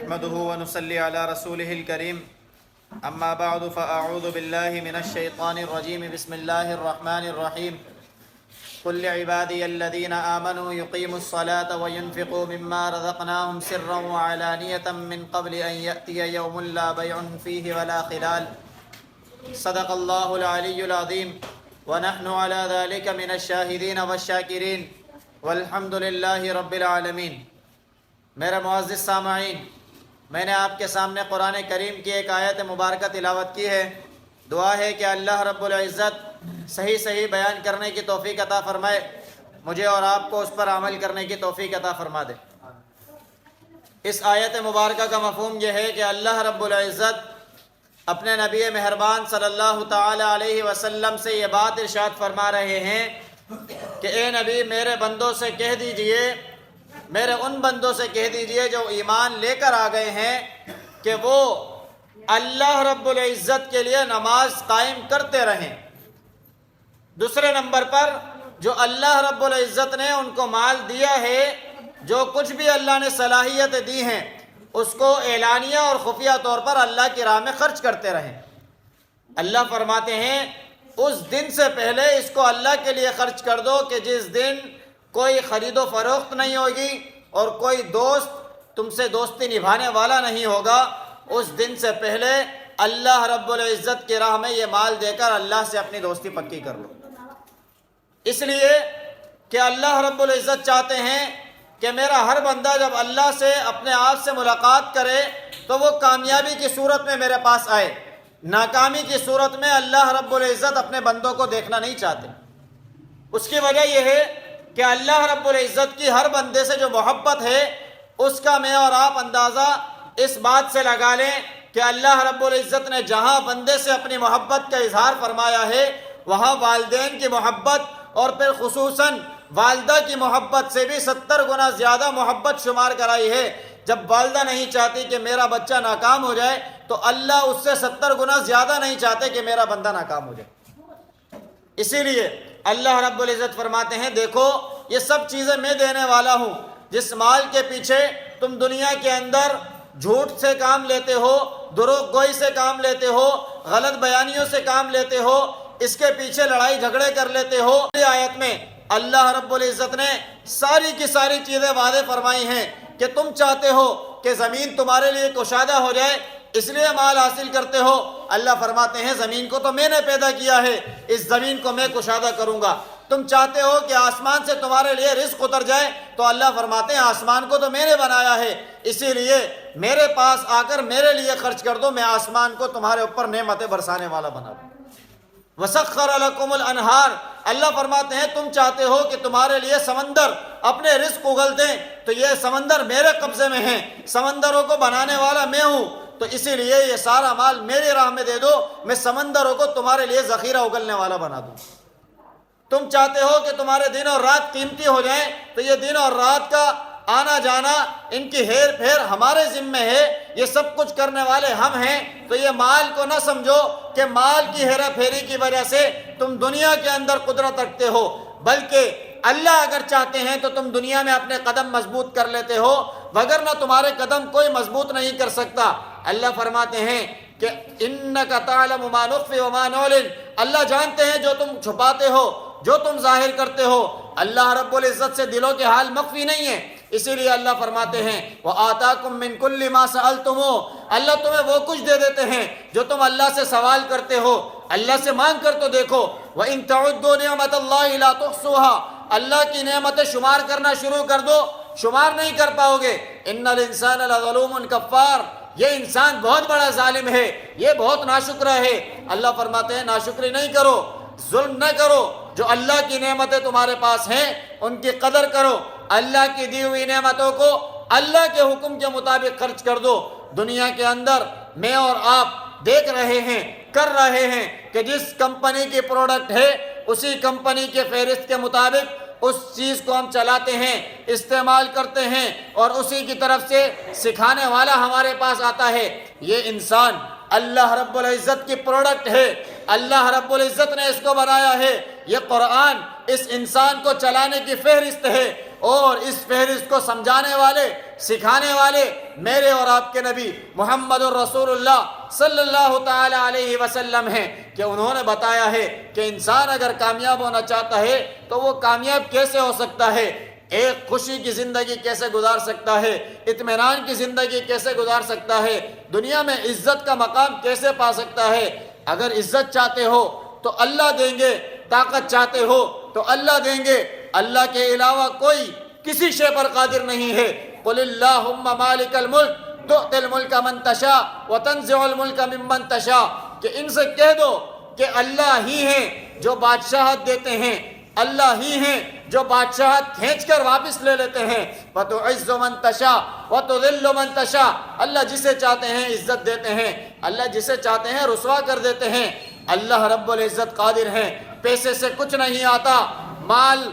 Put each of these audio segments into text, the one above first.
نحمده ونصلي على رسوله الكريم أما بعد فأعوذ بالله من الشيطان الرجيم بسم الله الرحمن الرحيم قل لعبادي الذين آمنوا يقيموا الصلاة وينفقوا مما رزقناهم سرا وعلانية من قبل أن يأتي يوم لا بيع فيه ولا خلال صدق الله العلي العظيم ونحن على ذلك من الشاهدين والشاكرين والحمد لله رب العالمين۔ میرے معزز سامعین، میں نے آپ کے سامنے قرآن کریم کی ایک آیت مبارکہ تلاوت کی ہے۔ دعا ہے کہ اللہ رب العزت صحیح بیان کرنے کی توفیق عطا فرمائے، مجھے اور آپ کو اس پر عمل کرنے کی توفیق عطا فرما دے۔ اس آیت مبارکہ کا مفہوم یہ ہے کہ اللہ رب العزت اپنے نبی مہربان صلی اللہ تعالی علیہ وسلم سے یہ بات ارشاد فرما رہے ہیں کہ اے نبی، میرے بندوں سے کہہ دیجئے، میرے ان بندوں سے کہہ دیجئے جو ایمان لے کر آ گئے ہیں کہ وہ اللہ رب العزت کے لیے نماز قائم کرتے رہیں۔ دوسرے نمبر پر جو اللہ رب العزت نے ان کو مال دیا ہے، جو کچھ بھی اللہ نے صلاحیت دی ہیں، اس کو اعلانیہ اور خفیہ طور پر اللہ کی راہ میں خرچ کرتے رہیں۔ اللہ فرماتے ہیں اس دن سے پہلے اس کو اللہ کے لیے خرچ کر دو کہ جس دن کوئی خرید و فروخت نہیں ہوگی اور کوئی دوست تم سے دوستی نبھانے والا نہیں ہوگا۔ اس دن سے پہلے اللہ رب العزت کی راہ میں یہ مال دے کر اللہ سے اپنی دوستی پکی کر لو، اس لیے کہ اللہ رب العزت چاہتے ہیں کہ میرا ہر بندہ جب اللہ سے اپنے آپ سے ملاقات کرے تو وہ کامیابی کی صورت میں میرے پاس آئے، ناکامی کی صورت میں اللہ رب العزت اپنے بندوں کو دیکھنا نہیں چاہتے۔ اس کی وجہ یہ ہے کہ اللہ رب العزت کی ہر بندے سے جو محبت ہے، اس کا میں اور آپ اندازہ اس بات سے لگا لیں کہ اللہ رب العزت نے جہاں بندے سے اپنی محبت کا اظہار فرمایا ہے، وہاں والدین کی محبت اور پھر خصوصاً والدہ کی محبت سے بھی 70 گنا زیادہ محبت شمار کرائی ہے۔ جب والدہ نہیں چاہتی کہ میرا بچہ ناکام ہو جائے تو اللہ اس سے 70 گنا زیادہ نہیں چاہتے کہ میرا بندہ ناکام ہو جائے۔ اسی لیے اللہ رب العزت فرماتے ہیں دیکھو یہ سب چیزیں میں دینے والا ہوں، جس مال کے پیچھے تم دنیا کے اندر جھوٹ سے کام لیتے ہو، دروغ گوئی سے کام لیتے ہو، غلط بیانیوں سے کام لیتے ہو، اس کے پیچھے لڑائی جھگڑے کر لیتے ہو۔ یہ آیت میں اللہ رب العزت نے ساری کی ساری چیزیں واضح فرمائی ہیں کہ تم چاہتے ہو کہ زمین تمہارے لیے کشادہ ہو جائے، اس لیے مال حاصل کرتے ہو۔ اللہ فرماتے ہیں زمین کو تو میں نے پیدا کیا ہے، اس زمین کو میں کشادہ کروں گا۔ تم چاہتے ہو کہ آسمان سے تمہارے لیے رزق اتر جائے، تو اللہ فرماتے ہیں آسمان کو تو میں نے بنایا ہے، اسی لیے میرے پاس آ کر میرے لیے خرچ کر دو، میں آسمان کو تمہارے اوپر نعمتیں برسانے والا بنا دوں۔ وَسَخَّرَ لَكُمُ الْأَنْهَارَ، اللہ فرماتے ہیں تم چاہتے ہو کہ تمہارے لیے سمندر اپنے رزق اگل دیں، تو یہ سمندر میرے قبضے میں ہیں، سمندروں کو بنانے والا میں ہوں، تو اسی لیے یہ سارا مال میری راہ میں دے دو، میں سمندروں کو تمہارے لیے ذخیرہ اگلنے والا بنا دوں۔ تم چاہتے ہو کہ تمہارے دن اور رات قیمتی ہو جائیں، تو یہ دن اور رات کا آنا جانا، ان کی ہیر پھیر ہمارے ذمہ ہے، یہ سب کچھ کرنے والے ہم ہیں۔ تو یہ مال کو نہ سمجھو کہ مال کی ہیرا پھیری کی وجہ سے تم دنیا کے اندر قدرت رکھتے ہو، بلکہ اللہ اگر چاہتے ہیں تو تم دنیا میں اپنے قدم مضبوط کر لیتے ہو، وگرنہ تمہارے قدم کوئی مضبوط نہیں کر سکتا۔ اللہ فرماتے ہیں کہ اِنَّكَ تَعْلَمُ مَا نُخْفِي وَمَا نُعْلِنُ، اللہ جانتے ہیں جو تم چھپاتے ہو، جو تم ظاہر کرتے ہو۔ اللہ رب العزت سے دلوں کے حال مخفی نہیں ہے، اسی لیے اللہ فرماتے ہیں وَآتَاكُم مِّن كُلِّ مَا سَأَلْتُمُوهُ، اللہ تمہیں وہ کچھ دے دیتے ہیں جو تم اللہ سے سوال کرتے ہو۔ اللہ سے مانگ کر تو دیکھو، وَإِن تَعُدُّوا نِعْمَةَ اللَّهِ لَا تُحْصُوهَا، اللہ کی نعمتیں شمار کرنا شروع کر دو، شمار نہیں کر پاؤ گے۔ إِنَّ الْإِنسَانَ لَظَلُومٌ كَفَّارٌ، یہ انسان بہت بڑا ظالم ہے، یہ بہت ناشکرہ ہے۔ اللہ فرماتے ہیں ناشکری نہیں کرو، ظلم نہ کرو، جو اللہ کی نعمتیں تمہارے پاس ہیں ان کی قدر کرو، اللہ کی دی ہوئی نعمتوں کو اللہ کے حکم کے مطابق خرچ کر دو۔ دنیا کے اندر میں اور آپ دیکھ رہے ہیں، کر رہے ہیں کہ جس کمپنی کی پروڈکٹ ہے اسی کمپنی کے فہرست کے مطابق اس چیز کو ہم چلاتے ہیں، استعمال کرتے ہیں، اور اسی کی طرف سے سکھانے والا ہمارے پاس آتا ہے۔ یہ انسان اللہ رب العزت کی پروڈکٹ ہے، اللہ رب العزت نے اس کو بنایا ہے۔ یہ قرآن اس انسان کو چلانے کی فہرست ہے۔ اور اس فہرست کو سمجھانے والے سکھانے والے میرے اور آپ کے نبی محمد الرسول اللہ صلی اللہ تعالی علیہ وسلم ہیں کہ انہوں نے بتایا ہے کہ انسان اگر کامیاب ہونا چاہتا ہے تو وہ کامیاب کیسے ہو سکتا ہے، ایک خوشی کی زندگی کیسے گزار سکتا ہے، اطمینان کی زندگی کیسے گزار سکتا ہے، دنیا میں عزت کا مقام کیسے پا سکتا ہے۔ اگر عزت چاہتے ہو تو اللہ دیں گے، طاقت چاہتے ہو تو اللہ دیں گے، اللہ کے علاوہ کوئی کسی شے پر قادر نہیں ہے۔ قل اللہم مالک الملک تؤتی الملک من تشاء وتنزع الملک ممن تشاء، کہ ان سے کہہ دو کہ اللہ ہی ہیں جو بادشاہت دیتے ہیں، اللہ ہی ہیں جو بادشاہت کھینچ کر واپس لے لیتے ہیں۔ وَتُعِزُّ مَن تَشَاءُ وَتُذِلُّ مَن تَشَاءُ، اللہ جسے چاہتے ہیں عزت دیتے ہیں، اللہ جسے چاہتے ہیں رسوا کر دیتے ہیں۔ اللہ رب العزت قادر ہیں، پیسے سے کچھ نہیں آتا، مال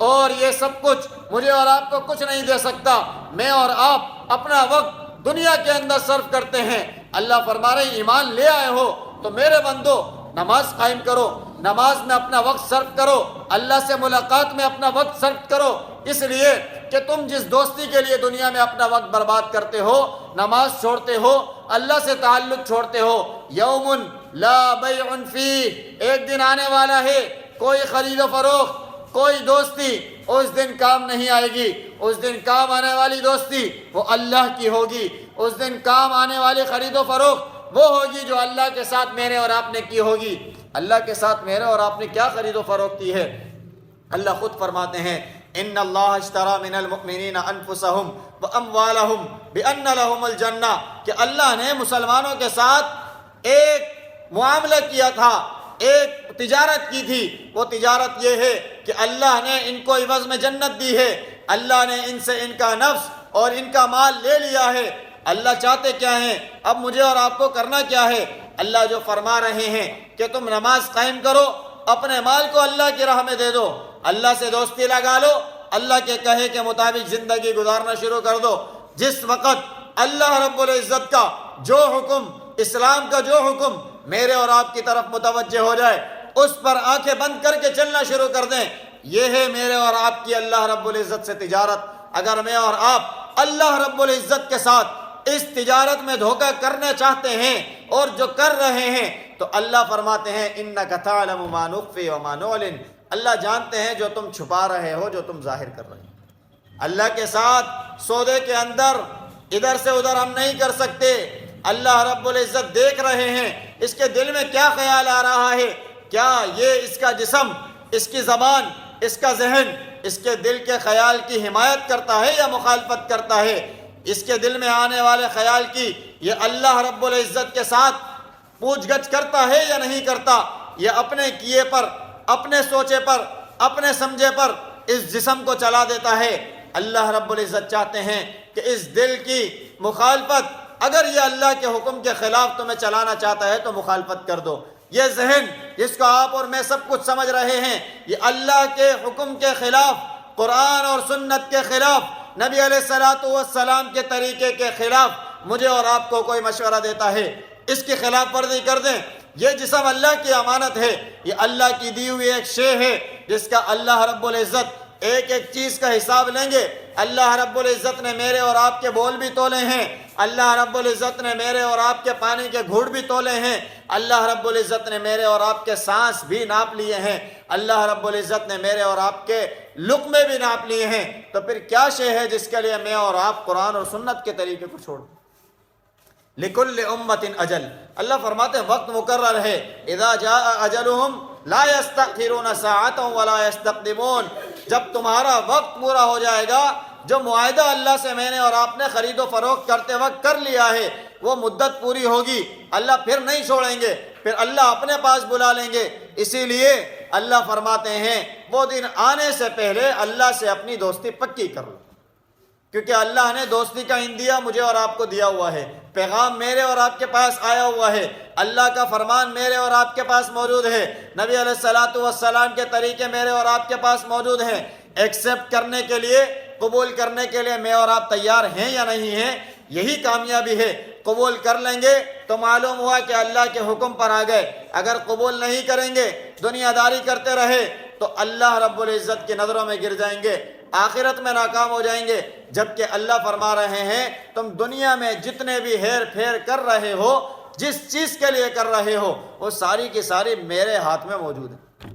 اور یہ سب کچھ مجھے اور آپ کو کچھ نہیں دے سکتا۔ میں اور آپ اپنا وقت دنیا کے اندر صرف کرتے ہیں، اللہ فرما رہے ہیں ایمان لے آئے ہو تو میرے بندو نماز قائم کرو، نماز میں اپنا وقت صرف کرو، اللہ سے ملاقات میں اپنا وقت صرف کرو، اس لیے کہ تم جس دوستی کے لیے دنیا میں اپنا وقت برباد کرتے ہو، نماز چھوڑتے ہو، اللہ سے تعلق چھوڑتے ہو، یوم لا بیع فیہ، ایک دن آنے والا ہے کوئی خرید و فروخت، کوئی دوستی اس دن کام نہیں آئے گی۔ اس دن کام آنے والی دوستی وہ اللہ کی ہوگی، اس دن کام آنے والی خرید و فروخت وہ ہوگی جو اللہ کے ساتھ میرے اور آپ نے کی ہوگی۔ اللہ کے ساتھ میرے اور آپ نے کیا خرید و فروخت کی ہے؟ اللہ خود فرماتے ہیں ان اللہ اشترى من المؤمنین انفسهم واموالهم بان لهم الجنہ، کہ اللہ نے مسلمانوں کے ساتھ ایک معاملہ کیا تھا، ایک تجارت کی تھی۔ وہ تجارت یہ ہے کہ اللہ نے ان کو عوض میں جنت دی ہے، اللہ نے ان سے ان کا نفس اور ان کا مال لے لیا ہے۔ اللہ چاہتے کیا ہیں؟ اب مجھے اور آپ کو کرنا کیا ہے؟ اللہ جو فرما رہے ہیں کہ تم نماز قائم کرو، اپنے مال کو اللہ کی راہ میں دے دو، اللہ سے دوستی لگا لو، اللہ کے کہے کے مطابق زندگی گزارنا شروع کر دو۔ جس وقت اللہ رب العزت کا جو حکم، اسلام کا جو حکم میرے اور آپ کی طرف متوجہ ہو جائے، اس پر آنکھیں بند کر کے چلنا شروع کر دیں، یہ ہے میرے اور آپ کی اللہ رب العزت سے تجارت۔ اگر میں اور آپ اللہ رب العزت کے ساتھ اس تجارت میں دھوکہ کرنا چاہتے ہیں اور جو کر رہے ہیں تو اللہ فرماتے ہیں اِنَّكَ تَعْلَمُ مَا نُخْفِي وَمَا نُعْلِنُ، اللہ جانتے ہیں جو تم چھپا رہے ہو، جو تم ظاہر کر رہے ہو۔ اللہ کے ساتھ سودے کے اندر ادھر سے ادھر ہم نہیں کر سکتے۔ اللہ رب العزت دیکھ رہے ہیں اس کے دل میں کیا خیال آ رہا ہے، کیا یہ اس کا جسم، اس کی زبان، اس کا ذہن اس کے دل کے خیال کی حمایت کرتا ہے یا مخالفت کرتا ہے، اس کے دل میں آنے والے خیال کی یہ اللہ رب العزت کے ساتھ پوچھ گچھ کرتا ہے یا نہیں کرتا، یہ اپنے کیے پر، اپنے سوچے پر، اپنے سمجھے پر اس جسم کو چلا دیتا ہے۔ اللہ رب العزت چاہتے ہیں کہ اس دل کی مخالفت، اگر یہ اللہ کے حکم کے خلاف تمہیں چلانا چاہتا ہے تو مخالفت کر دو۔ یہ ذہن جس کو آپ اور میں سب کچھ سمجھ رہے ہیں، یہ اللہ کے حکم کے خلاف، قرآن اور سنت کے خلاف، نبی علیہ السلام کے طریقے کے خلاف مجھے اور آپ کو کوئی مشورہ دیتا ہے، اس کی خلاف ورزی کر دیں۔ یہ جسم اللہ کی امانت ہے، یہ اللہ کی دی ہوئی ایک شے ہے جس کا اللہ رب العزت ایک ایک چیز کا حساب لیں گے۔ اللہ رب العزت نے میرے اور آپ کے بول بھی تولے ہیں، اللہ رب العزت نے میرے اور آپ کے پانی کے گھوٹ بھی تولے ہیں، اللہ رب العزت نے میرے اور آپ کے سانس بھی ناپ لیے ہیں، اللہ رب العزت نے میرے اور آپ کے لقمے بھی ناپ لیے ہیں۔ تو پھر کیا شے ہے جس کے لیے میں اور آپ قرآن اور سنت کے طریقے کو چھوڑ دیں؟ لِكُلِّ أُمَّةٍ اجل، اللہ فرماتے ہیں وقت مقرر ہے، اذا جاء اجلهم لا يستأخرون ساعة ولا يستقدمون، جب تمہارا وقت پورا ہو جائے گا، جو معاہدہ اللہ سے میں نے اور آپ نے خرید و فروخت کرتے وقت کر لیا ہے وہ مدت پوری ہوگی، اللہ پھر نہیں چھوڑیں گے، پھر اللہ اپنے پاس بلا لیں گے۔ اسی لیے اللہ فرماتے ہیں وہ دن آنے سے پہلے اللہ سے اپنی دوستی پکی کر لو، کیونکہ اللہ نے دوستی کا عندیہ مجھے اور آپ کو دیا ہوا ہے، پیغام میرے اور آپ کے پاس آیا ہوا ہے، اللہ کا فرمان میرے اور آپ کے پاس موجود ہے، نبی علیہ السلام کے طریقے میرے اور آپ کے پاس موجود ہیں۔ ایکسیپٹ کرنے کے لیے، قبول کرنے کے لیے میں اور آپ تیار ہیں یا نہیں ہیں؟ یہی کامیابی ہے۔ قبول کر لیں گے تو معلوم ہوا کہ اللہ کے حکم پر آ گئے، اگر قبول نہیں کریں گے، دنیا داری کرتے رہے تو اللہ رب العزت کی نظروں میں گر جائیں گے۔ آخرت میں ناکام ہو جائیں گے، جبکہ اللہ فرما رہے ہیں تم دنیا میں جتنے بھی ہیر پھیر کر رہے ہو، جس چیز کے لیے کر رہے ہو، وہ ساری کی ساری میرے ہاتھ میں موجود ہے۔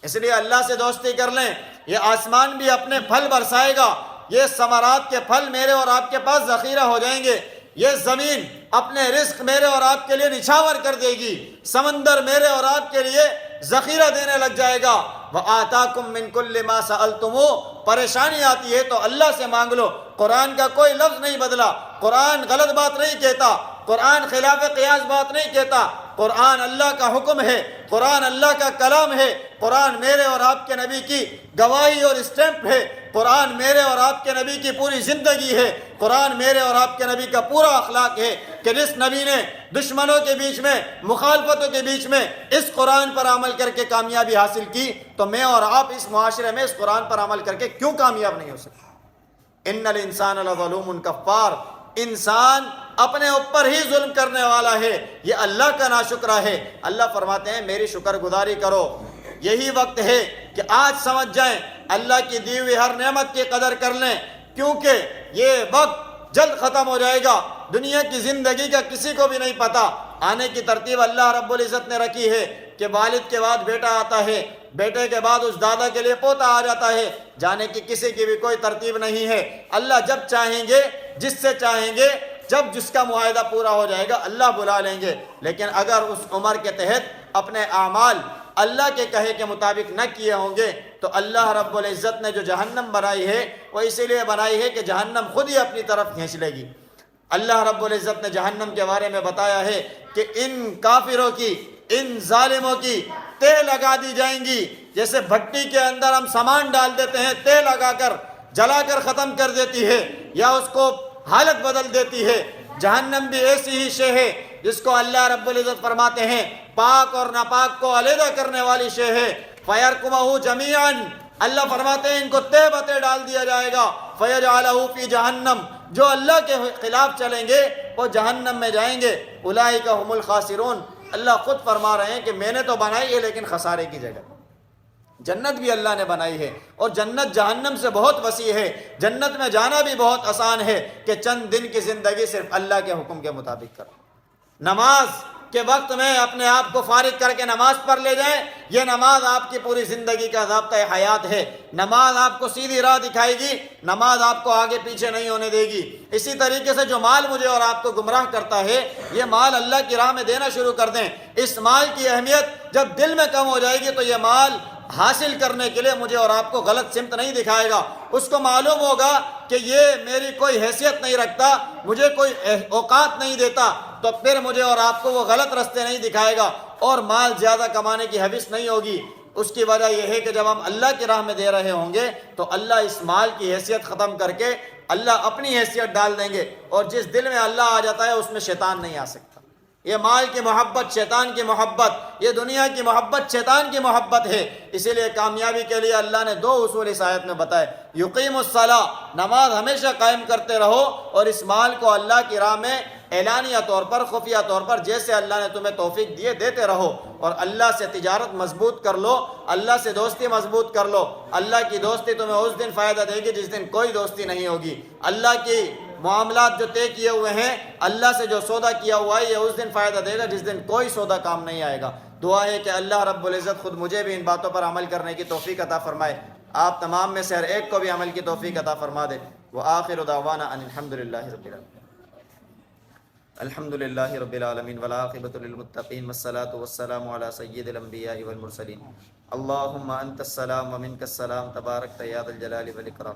اس لیے اللہ سے دوستی کر لیں، یہ آسمان بھی اپنے پھل برسائے گا، یہ ثمرات کے پھل میرے اور آپ کے پاس ذخیرہ ہو جائیں گے، یہ زمین اپنے رزق میرے اور آپ کے لیے نچھاور کر دے گی، سمندر میرے اور آپ کے لیے ذخیرہ دینے لگ جائے گا۔ وَآتَاكُم مِّن كُلِّ مَا سَأَلْتُمُوهُ، پریشانی آتی ہے تو اللہ سے مانگ لو۔ قرآن کا کوئی لفظ نہیں بدلا، قرآن غلط بات نہیں کہتا، قرآن خلاف قیاس بات نہیں کہتا، قرآن اللہ کا حکم ہے، قرآن اللہ کا کلام ہے، قرآن میرے اور آپ کے نبی کی گواہی اور اسٹیمپ ہے، قرآن میرے اور آپ کے نبی کی پوری زندگی ہے، قرآن میرے اور آپ کے نبی کا پورا اخلاق ہے کہ جس نبی نے دشمنوں کے بیچ میں، مخالفتوں کے بیچ میں اس قرآن پر عمل کر کے کامیابی حاصل کی، تو میں اور آپ اس معاشرے میں اس قرآن پر عمل کر کے کیوں کامیاب نہیں ہو سکتے؟ ان الانسان لظلوم کفار، انسان اپنے اوپر ہی ظلم کرنے والا ہے، یہ اللہ کا ناشکرہ ہے۔ اللہ فرماتے ہیں میری شکر گزاری کرو۔ یہی وقت ہے کہ آج سمجھ جائیں، اللہ کی دی ہوئی ہر نعمت کی قدر کر لیں، کیونکہ یہ وقت جلد ختم ہو جائے گا۔ دنیا کی زندگی کا کسی کو بھی نہیں پتا، آنے کی ترتیب اللہ رب العزت نے رکھی ہے کہ والد کے بعد بیٹا آتا ہے، بیٹے کے بعد اس دادا کے لیے پوتا آ جاتا ہے، جانے کی کسی کی بھی کوئی ترتیب نہیں ہے۔ اللہ جب چاہیں گے، جس سے چاہیں گے، جب جس کا معاہدہ پورا ہو جائے گا اللہ بلا لیں گے۔ لیکن اگر اس عمر کے تحت اپنے اعمال اللہ کے کہے کے مطابق نہ کیے ہوں گے تو اللہ رب العزت نے جو جہنم بنائی ہے وہ اسی لیے بنائی ہے کہ جہنم خود ہی اپنی طرف کھینچ لے گی۔ اللہ رب العزت نے جہنم کے بارے میں بتایا ہے کہ ان کافروں کی، ان ظالموں کی تہ لگا دی جائیں گی، جیسے بھٹی کے اندر ہم سامان ڈال دیتے ہیں، تہ لگا کر جلا کر ختم کر دیتی ہے یا اس کو حالت بدل دیتی ہے۔ جہنم بھی ایسی ہی شے ہے جس کو اللہ رب العزت فرماتے ہیں پاک اور ناپاک کو علیحدہ کرنے والی شے ہے۔ فَيَرْكُمَهُ جَمِيعًا، اللہ فرماتے ہیں ان کو تہ بتہ ڈال دیا جائے گا۔ فَيَجْعَلَهُ فِي جَهَنَّمَ، جو اللہ کے خلاف چلیں گے وہ جہنم میں جائیں گے۔ اولئک هم الخاسرون، اللہ خود فرما رہے ہیں کہ میں نے تو بنائی ہے لیکن خسارے کی جگہ۔ جنت بھی اللہ نے بنائی ہے اور جنت جہنم سے بہت وسیع ہے، جنت میں جانا بھی بہت آسان ہے کہ چند دن کی زندگی صرف اللہ کے حکم کے مطابق کرو۔ نماز کے وقت میں اپنے آپ کو فارغ کر کے نماز پڑھ لے جائیں، یہ نماز آپ کی پوری زندگی کا ضابطۂ حیات ہے۔ نماز آپ کو سیدھی راہ دکھائے گی، نماز آپ کو آگے پیچھے نہیں ہونے دے گی۔ اسی طریقے سے جو مال مجھے اور آپ کو گمراہ کرتا ہے، یہ مال اللہ کی راہ میں دینا شروع کر دیں۔ اس مال کی اہمیت جب دل میں کم ہو جائے گی تو یہ مال حاصل کرنے کے لیے مجھے اور آپ کو غلط سمت نہیں دکھائے گا۔ اس کو معلوم ہوگا کہ یہ میری کوئی حیثیت نہیں رکھتا، مجھے کوئی اوقات نہیں دیتا، تو پھر مجھے اور آپ کو وہ غلط رستے نہیں دکھائے گا اور مال زیادہ کمانے کی حوث نہیں ہوگی۔ اس کی وجہ یہ ہے کہ جب ہم اللہ کی راہ میں دے رہے ہوں گے تو اللہ اس مال کی حیثیت ختم کر کے اللہ اپنی حیثیت ڈال دیں گے، اور جس دل میں اللہ آ جاتا ہے اس میں شیطان نہیں آ سکتا۔ یہ مال کی محبت شیطان کی محبت، یہ دنیا کی محبت شیطان کی محبت ہے۔ اسی لیے کامیابی کے لیے اللہ نے دو اصول اس آیت میں بتائے۔ یقیم الصلاۃ، نماز ہمیشہ قائم کرتے رہو، اور اس مال کو اللہ کی راہ میں اعلانیہ طور پر، خفیہ طور پر جیسے اللہ نے تمہیں توفیق دیے دیتے رہو، اور اللہ سے تجارت مضبوط کر لو، اللہ سے دوستی مضبوط کر لو۔ اللہ کی دوستی تمہیں اس دن فائدہ دے گی جس دن کوئی دوستی نہیں ہوگی۔ اللہ کی معاملات جو طے کیے ہوئے ہیں، اللہ سے جو سودا کیا ہوا ہے، یہ اس دن فائدہ دے گا جس دن کوئی سودا کام نہیں آئے گا۔ دعا ہے کہ اللہ رب العزت خود مجھے بھی ان باتوں پر عمل کرنے کی توفیق عطا فرمائے، آپ تمام میں سے ہر ایک کو بھی عمل کی توفیق عطا فرما دے۔ وآخر دعوانا ان الحمدللہ رب العالمین۔ الحمدللہ رب العالمین والعاقبۃ للمتقین والصلاۃ والسلام علی سید الانبیاء والمرسلین۔ اللہم انت السلام ومنک السلام تبارکت یا ذا الجلال والاکرام۔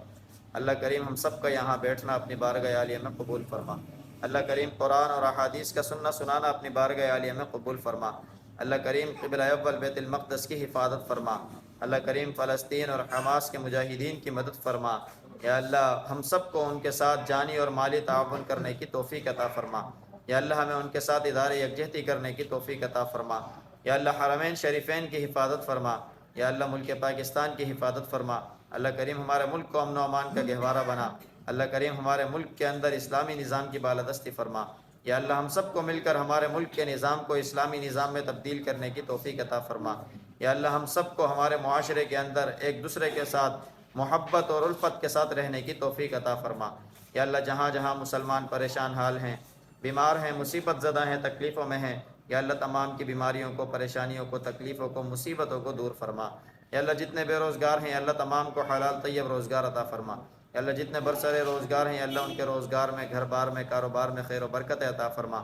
اللہ کریم ہم سب کا یہاں بیٹھنا اپنی بارگاہ عالیہ میں قبول فرما۔ اللہ کریم قرآن اور احادیث کا سننا سنانا اپنی بارگاہ عالیہ میں قبول فرما۔ اللہ کریم قبلہ اول بیت المقدس کی حفاظت فرما۔ اللہ کریم فلسطین اور حماس کے مجاہدین کی مدد فرما۔ یا اللہ ہم سب کو ان کے ساتھ جانی اور مالی تعاون کرنے کی توفیق عطا فرما۔ یا اللہ ہمیں ان کے ساتھ ادارے یکجہتی کرنے کی توفیق عطا فرما۔ یا اللہ حرمین شریفین کی حفاظت فرما۔ یا اللہ ملک پاکستان کی حفاظت فرما۔ اللہ کریم ہمارے ملک کو امن و امان کا گہوارہ بنا۔ اللہ کریم ہمارے ملک کے اندر اسلامی نظام کی بالادستی فرما۔ یا اللہ ہم سب کو مل کر ہمارے ملک کے نظام کو اسلامی نظام میں تبدیل کرنے کی توفیق عطا فرما۔ یا اللہ ہم سب کو ہمارے معاشرے کے اندر ایک دوسرے کے ساتھ محبت اور الفت کے ساتھ رہنے کی توفیق عطا فرما۔ یا اللہ جہاں جہاں مسلمان پریشان حال ہیں، بیمار ہیں، مصیبت زدہ ہیں، تکلیفوں میں ہیں، یا اللہ تمام کی بیماریوں کو، پریشانیوں کو، تکلیفوں کو، مصیبتوں کو دور فرما۔ یا اللہ جتنے بے روزگار ہیں، یا اللہ تمام کو حلال طیب روزگار عطا فرما۔ یا اللہ جتنے برسر روزگار ہیں، یا اللہ ان کے روزگار میں، گھر بار میں، کاروبار میں خیر و برکت عطا فرما۔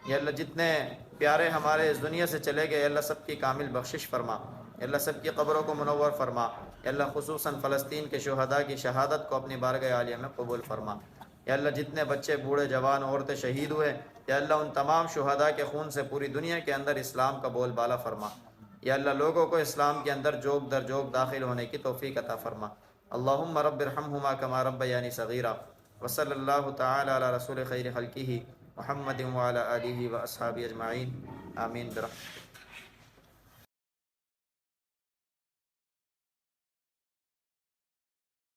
یا اللہ جتنے پیارے ہمارے اس دنیا سے چلے گئے، یا اللہ سب کی کامل بخشش فرما۔ یا اللہ سب کی قبروں کو منور فرما۔ یا اللہ خصوصاً فلسطین کے شہداء کی شہادت کو اپنی بارگاہ عالیہ میں قبول فرما۔ یا اللہ جتنے بچے، بوڑھے، جوان، عورتیں شہید ہوئے، یا اللہ ان تمام شہداء کے خون سے پوری دنیا کے اندر اسلام کا بول بالا فرما۔ یا اللہ لوگوں کو اسلام کے اندر جوگ در جوگ داخل ہونے کی توفیق عطا فرما۔ اللہم رب ارحمہما کما ربیانی صغیرا، وصلی اللہ تعالی علی رسول خیر خلقہ محمد وعلی آلہ واصحابہ اجمعین، آمین برحمتک۔